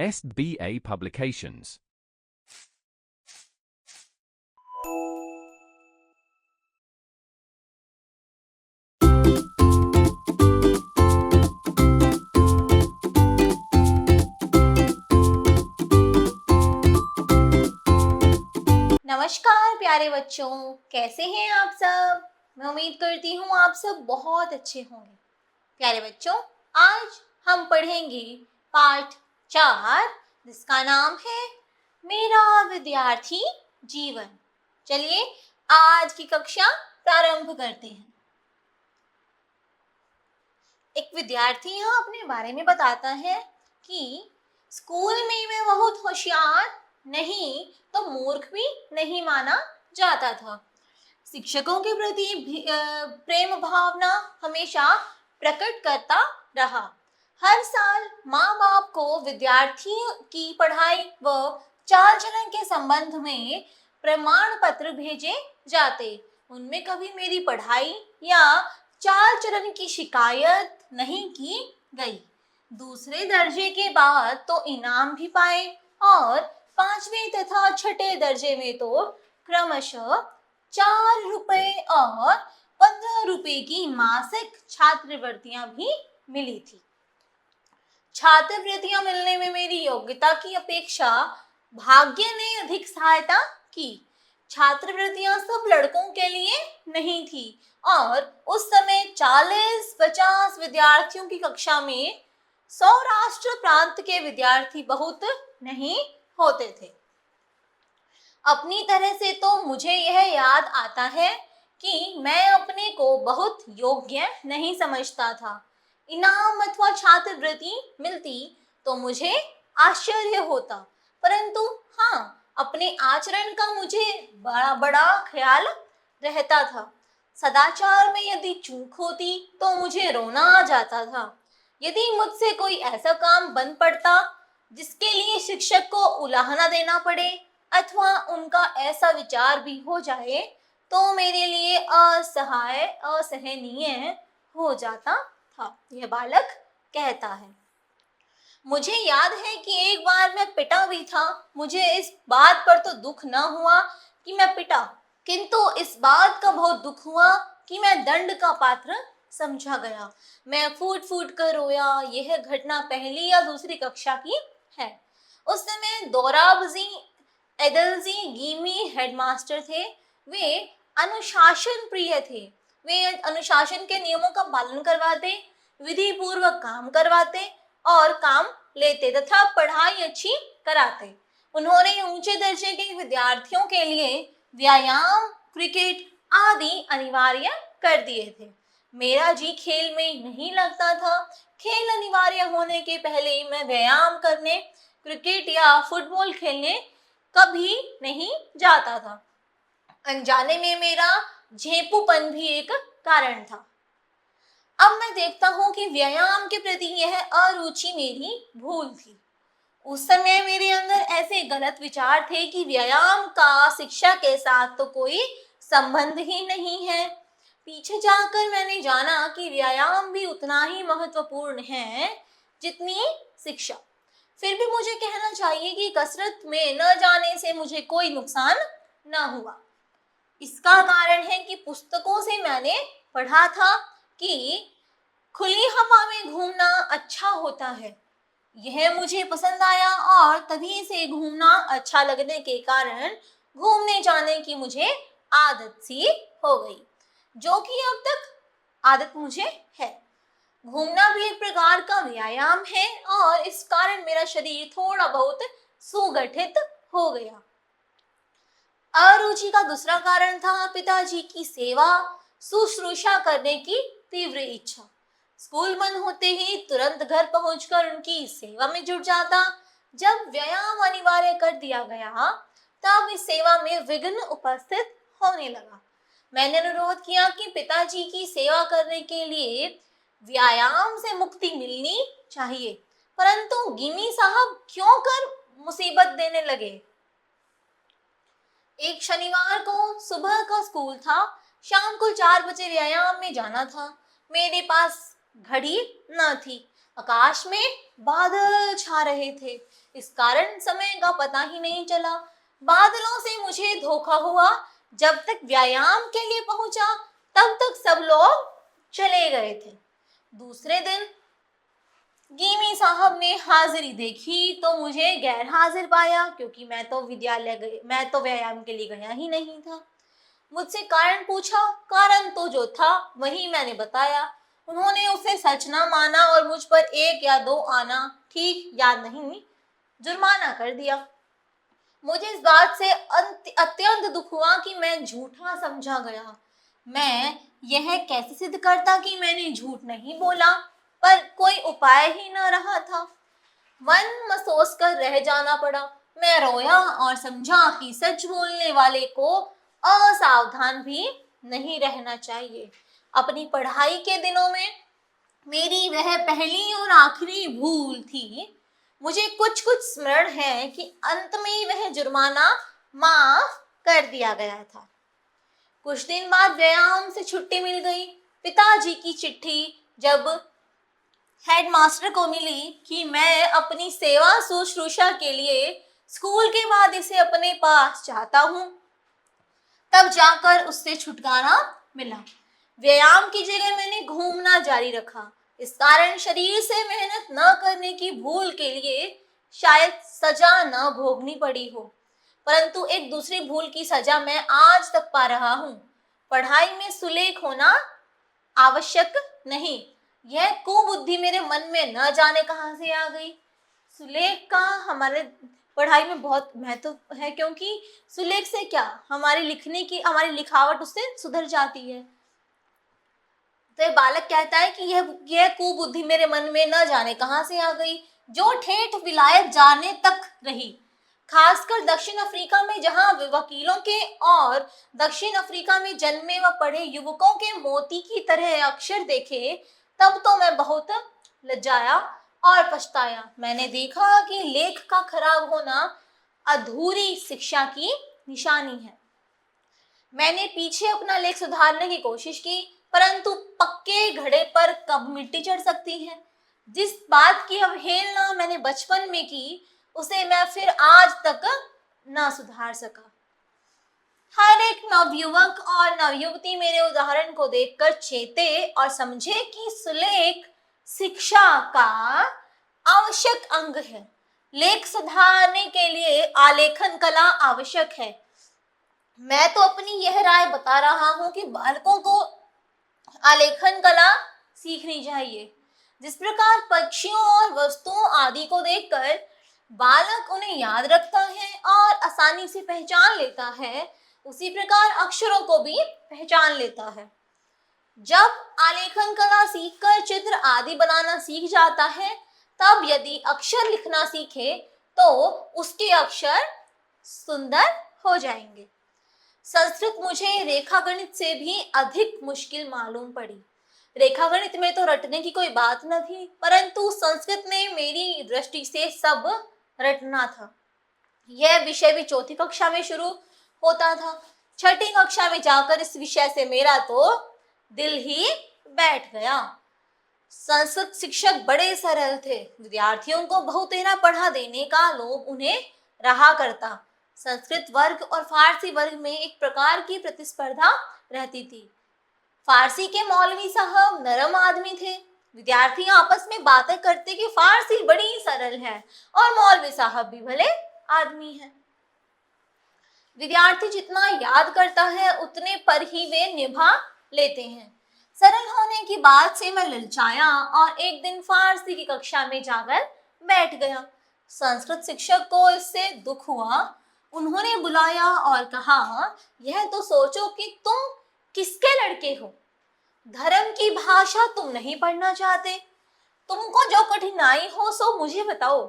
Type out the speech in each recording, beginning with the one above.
SBA Publications. नमस्कार प्यारे बच्चों, कैसे हैं आप सब। मैं उम्मीद करती हूँ आप सब बहुत अच्छे होंगे। प्यारे बच्चों, आज हम पढ़ेंगे पाठ 4 जिसका नाम है मेरा विद्यार्थी जीवन। चलिए आज की कक्षा प्रारंभ करते हैं। एक विद्यार्थी यहाँ अपने बारे में बताता है कि स्कूल में मैं बहुत होशियार नहीं तो मूर्ख भी नहीं माना जाता था। शिक्षकों के प्रति प्रेम भावना हमेशा प्रकट करता रहा। हर साल माँ बाप को विद्यार्थियों की पढ़ाई व चाल चलन के संबंध में प्रमाण पत्र भेजे जाते। उनमें कभी मेरी पढ़ाई या चाल चलन की शिकायत नहीं की गई। दूसरे दर्जे के बाद तो इनाम भी पाए और 5वें तथा 6ठे दर्जे में तो क्रमशः 4 रुपए और 15 रुपए की मासिक छात्रवृत्तियां भी मिली थी। छात्रवृत्तियां मिलने में मेरी योग्यता की अपेक्षा भाग्य ने अधिक सहायता की। छात्रवृत्तियां सब लड़कों के लिए नहीं थी और उस समय 40-50 विद्यार्थियों की कक्षा में सौराष्ट्र प्रांत के विद्यार्थी बहुत नहीं होते थे। अपनी तरह से तो मुझे यह याद आता है कि मैं अपने को बहुत योग्य नहीं समझता था। इनाम अथवा छात्रवृत्ति मिलती तो मुझे आश्चर्य होता, परंतु हाँ, अपने आचरण का मुझे बड़ा बड़ा ख्याल रहता था। सदाचार में यदि चूक होती तो मुझे रोना आ जाता था। यदि मुझसे कोई ऐसा काम बन पड़ता जिसके लिए शिक्षक को उलाहना देना पड़े अथवा उनका ऐसा विचार भी हो जाए तो मेरे लिए असहनीय हो जाता था। यह बालक कहता है। मुझे याद है कि एक बार मैं पिटा भी था। मुझे इस बात पर तो दुख न हुआ कि मैं पिटा, किंतु इस बात का बहुत दुख हुआ कि मैं दंड का पात्र समझा गया। मैं फूट फूट कर रोया। यह घटना पहली या दूसरी कक्षा की है। उस समय दोराबजी एदलजी गीमी हेडमास्टर थे। वे अनुशासन प्रिय थे। वे अनुशासन के नियमों का पालन करवाते, विधि पूर्वक काम करवाते और काम लेते तथा पढ़ाई अच्छी कराते। उन्होंने ऊंचे दर्जे के विद्यार्थियों के लिए व्यायाम, क्रिकेट आदि अनिवार्य कर दिए थे। मेरा जी खेल में नहीं लगता था। खेल अनिवार्य होने के पहले मैं व्यायाम करने, क्रिकेट या फुटबॉल खेलने कभी नहीं जाता था। अनजाने में मेरा झेपूपन भी एक कारण था। अब मैं देखता हूँ कि व्यायाम के प्रति यह अरुचि मेरी भूल थी। उस समय मेरे अंदर ऐसे गलत विचार थे कि व्यायाम का शिक्षा के साथ तो कोई संबंध ही नहीं है। पीछे जाकर मैंने जाना कि व्यायाम भी उतना ही महत्वपूर्ण है जितनी शिक्षा। फिर भी मुझे कहना चाहिए कि कसरत में न जाने से मुझे कोई नुकसान न हुआ। इसका कारण है कि पुस्तकों से मैंने पढ़ा था कि खुली हवा में घूमना अच्छा होता है। यह मुझे पसंद आया और तभी से घूमना अच्छा लगने के कारण घूमने जाने की मुझे आदत सी हो गई, जो कि अब तक आदत मुझे है। घूमना भी एक प्रकार का व्यायाम है और इस कारण मेरा शरीर थोड़ा बहुत सुगठित हो गया। अरुचि का दूसरा कारण था पिताजी की सेवा शुश्रूषा करने की तीव्र इच्छा। स्कूल बंद होते ही तुरंत घर पहुंचकर उनकी सेवा में जुट जाता। जब व्यायाम अनिवार्य कर दिया गया तब इस सेवा में विघ्न उपस्थित होने लगा। मैंने अनुरोध किया कि पिताजी की सेवा करने के लिए व्यायाम से मुक्ति मिलनी चाहिए, परंतु गिमी साहब क्यों कर मुसीबत देने लगे। एक शनिवार को सुबह का स्कूल था। शाम को 4 बजे व्यायाम में जाना था। मेरे पास घड़ी न थी। आकाश में बादल छा रहे थे, इस कारण समय का पता ही नहीं चला। बादलों से मुझे धोखा हुआ, जब तक व्यायाम के लिए पहुंचा तब तक सब लोग चले गए थे। दूसरे दिन गिमी साहब ने हाजिरी देखी तो मुझे गैर हाजिर पाया, क्योंकि मैं तो व्यायाम के लिए गया ही नहीं था। मुझसे कारण पूछा, कारण तो जो था वही मैंने बताया। उन्होंने उसे सच ना माना और मुझ पर 1 या 2 आना, ठीक याद नहीं, जुर्माना कर दिया। मुझे इस बात से अत्यंत दुख हुआ कि मैं झूठा समझा गया। मैं यह कैसे सिद्ध करता कि मैंने झूठ नहीं बोला, पर कोई उपाय ही न रहा था। मन महसूस कर रह जाना पड़ा। मैं रोया और समझा कि सच बोलने वाले को असावधान भी नहीं रहना चाहिए। अपनी पढ़ाई के दिनों में मेरी वह पहली और आखिरी भूल थी। मुझे कुछ कुछ स्मरण है कि अंत में वह जुर्माना माफ कर दिया गया था। कुछ दिन बाद व्यायाम से छुट्टी मिल गई। पिताजी की चिट्ठी जब हेडमास्टर को मिली कि मैं अपनी सेवा शुश्रूषा के लिए स्कूल के बाद इसे अपने पास चाहता हूँ, तब जाकर उससे छुटकारा मिला। व्यायाम की जगह मैंने घूमना जारी रखा। इस कारण शरीर से मेहनत न करने की भूल के लिए शायद सजा न भोगनी पड़ी हो, परंतु एक दूसरी भूल की सजा मैं आज तक पा रहा हूँ। पढ़ाई में सुलेख होना आवश्यक नहीं। यह कुबुद्धि मेरे मन में न जाने कहां से आ गई। सुलेख का हमारे पढ़ाई में बहुत महत्व है, क्योंकि सुलेख से क्या हमारी लिखावट उससे सुधर जाती है। तो बालक कहता है कि यह कुबुद्धि मेरे मन में न जाने कहां से आ गई, जो ठेठ विलायत जाने तक रही। खासकर दक्षिण अफ्रीका में, जहां वकीलों के और दक्षिण अफ्रीका में जन्मे व पढ़े युवकों के मोती की तरह अक्षर देखे, तब तो मैं बहुत लज्जाया और पछताया। मैंने देखा कि लेख का खराब होना अधूरी शिक्षा की निशानी है। मैंने पीछे अपना लेख सुधारने की कोशिश की, परंतु पक्के घड़े पर कब मिट्टी चढ़ सकती है। जिस बात की अवहेलना मैंने बचपन में की, उसे मैं फिर आज तक न सुधार सका। हर एक नवयुवक और नवयुवती मेरे उदाहरण को देखकर चेते और समझे कि सुलेख शिक्षा का आवश्यक अंग है। लेख सुधारने के लिए आलेखन कला आवश्यक है। मैं तो अपनी यह राय बता रहा हूं कि बालकों को आलेखन कला सीखनी चाहिए। जिस प्रकार पक्षियों और वस्तुओं आदि को देखकर बालक उन्हें याद रखता है और आसानी से पहचान लेता है, उसी प्रकार अक्षरों को भी पहचान लेता है। जब आलेखन कला सीखकर चित्र आदि बनाना सीख जाता है, तब यदि अक्षर लिखना सीखे तो उसके अक्षर सुंदर हो जाएंगे। संस्कृत मुझे रेखागणित से भी अधिक मुश्किल मालूम पड़ी। रेखागणित में तो रटने की कोई बात न थी, परंतु संस्कृत में मेरी दृष्टि से सब रटना था। यह विषय भी 4ठी कक्षा में शुरू होता था। 6ठी कक्षा में जाकर इस विषय से मेरा तो दिल ही बैठ गया। संस्कृत शिक्षक बड़े सरल थे। विद्यार्थियों को बहुतेरा पढ़ा देने का लोभ उन्हें रहा करता। संस्कृत वर्ग और फारसी वर्ग में एक प्रकार की प्रतिस्पर्धा रहती थी। फारसी के मौलवी साहब नरम आदमी थे। विद्यार्थी आपस में बातें करते कि फारसी बड़ी सरल है और मौलवी साहब भी भले आदमी हैं। विद्यार्थी जितना याद करता है उतने पर ही वे निभा लेते हैं। सरल होने की बात से मैं ललचाया और एक दिन फारसी की कक्षा में जाकर बैठ गया। संस्कृत शिक्षक को इससे दुख हुआ। उन्होंने बुलाया और कहा, यह तो सोचो कि तुम किसके लड़के हो। धर्म की भाषा तुम नहीं पढ़ना चाहते। तुमको जो कठिनाई हो सो मुझे बताओ।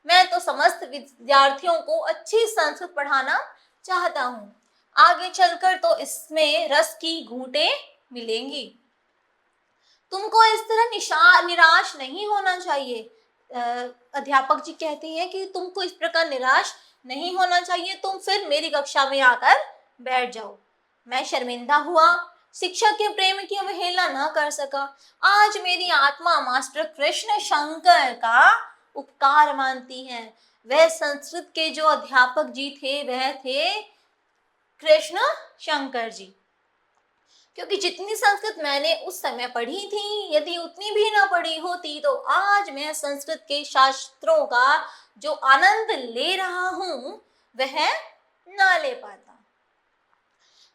मैं तो समस्त विद्यार्थियों को अच्छी संस्कृत पढ़ाना चाहता हूँ। आगे चलकर तो इसमें रस की घूंटें मिलेंगी। तुमको इस तरह निराश नहीं होना चाहिए। अध्यापक जी कहते हैं कि तुमको इस प्रकार निराश नहीं होना चाहिए। तुम फिर मेरी कक्षा में आकर बैठ जाओ। मैं शर्मिंदा हुआ। शिक्षा के प्रेम की अवहेलना न कर सका। आज मेरी आत्मा मास्टर कृष्ण शंकर का उपकार मानती है। वह संस्कृत के जो अध्यापक जी थे वह थे कृष्ण शंकर जी। क्योंकि जितनी संस्कृत मैंने उस समय पढ़ी थी, यदि उतनी भी ना पढ़ी होती तो आज मैं संस्कृत के शास्त्रों का जो आनंद ले रहा हूं वह ना ले पाता।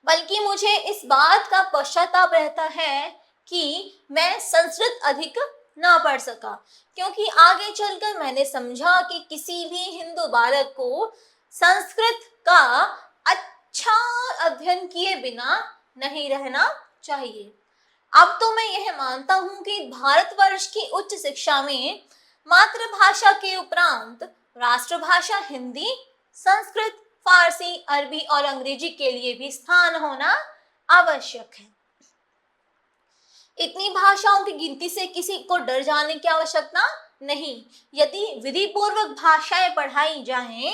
बल्कि मुझे इस बात का पश्चाताप रहता है कि मैं संस्कृत अधिक ना पढ़ सका, क्योंकि आगे चलकर मैंने समझा कि किसी भी हिंदू बालक को संस्कृत का अच्छा अध्ययन किए बिना नहीं रहना चाहिए। अब तो मैं यह मानता हूं कि भारतवर्ष की उच्च शिक्षा में मातृभाषा के उपरांत राष्ट्रभाषा हिंदी, संस्कृत, फारसी, अरबी और अंग्रेजी के लिए भी स्थान होना आवश्यक है। इतनी भाषाओं की गिनती से किसी को डर जाने की आवश्यकता नहीं। यदि विधि पूर्वक भाषाएं पढ़ाई जाएं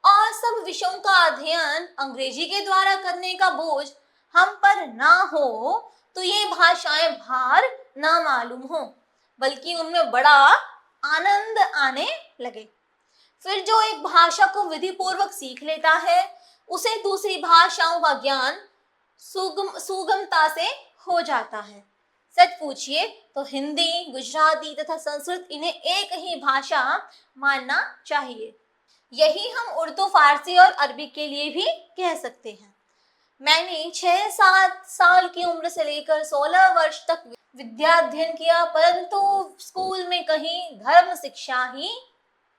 और सब विषयों का अध्ययन अंग्रेजी के द्वारा करने का बोझ हम पर ना हो तो ये भाषाएं भार ना मालूम हो, बल्कि उनमें बड़ा आनंद आने लगे। फिर जो एक भाषा को विधि पूर्वक सीख लेता है उसे दूसरी भाषाओं का ज्ञान सुगमता से हो जाता है। सच पूछिए तो हिंदी, गुजराती तथा संस्कृत इन्हें एक ही भाषा मानना चाहिए। यही हम उर्दू, फारसी और अरबी के लिए भी कह सकते हैं। मैंने 6-7 साल की उम्र से लेकर 16 वर्ष तक विद्या अध्ययन किया, परंतु स्कूल में कहीं धर्म शिक्षा ही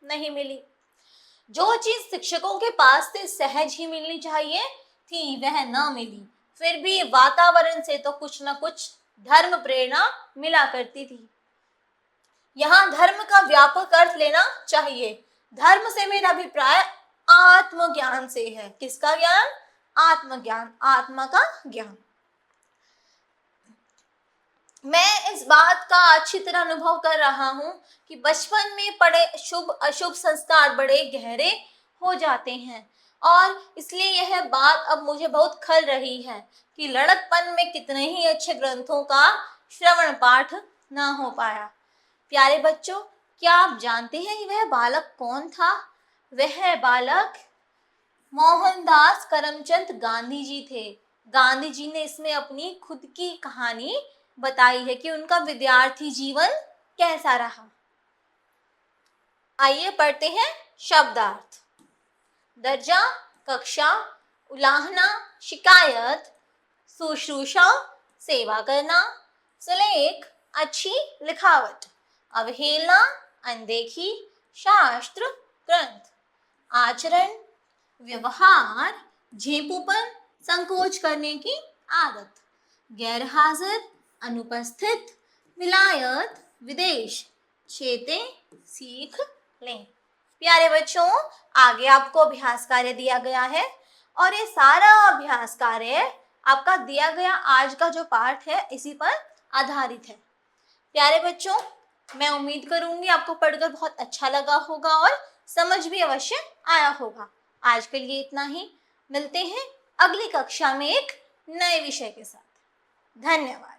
नहीं मिली। जो चीज शिक्षकों के पास से सहज ही मिलनी चाहिए थी वह न मिली। फिर भी वातावरण से तो कुछ न कुछ धर्म प्रेरणा मिला करती थी। यहाँ धर्म का व्यापक अर्थ लेना चाहिए। धर्म से मेरा अभिप्राय आत्मज्ञान से है। किसका ज्ञान? आत्मज्ञान, आत्मा का ज्ञान। मैं इस बात का अच्छी तरह अनुभव कर रहा हूँ कि बचपन में पड़े शुभ अशुभ संस्कार बड़े गहरे हो जाते हैं, और इसलिए यह बात अब मुझे बहुत खल रही है कि लड़कपन में कितने ही अच्छे ग्रंथों का श्रवण पाठ ना हो पाया। प्यारे बच्चों, क्या आप जानते हैं कि वह बालक कौन था? वह बालक मोहनदास करमचंद गांधी जी थे। गांधी जी ने इसमें अपनी खुद की कहानी बताई है कि उनका विद्यार्थी जीवन कैसा रहा। आइए पढ़ते हैं शब्दार्थ। दर्जा, कक्षा, उलाहना, शिकायत, शुश्रूषा, सेवा करना, सुलेख, अच्छी लिखावट, अवहेलना, अनदेखी, शास्त्र, ग्रंथ, आचरण, व्यवहार, झेपूपन, संकोच करने की आदत, गैरहाजिर, अनुपस्थित, विलायत, विदेश, चेते, सीख लें। प्यारे बच्चों, आगे आपको अभ्यास कार्य दिया गया है और ये सारा अभ्यास कार्य आपका दिया गया आज का जो पाठ है इसी पर आधारित है। प्यारे बच्चों, मैं उम्मीद करूंगी आपको पढ़कर बहुत अच्छा लगा होगा और समझ भी अवश्य आया होगा। आज के लिए इतना ही। मिलते हैं अगली कक्षा में एक नए विषय के साथ। धन्यवाद।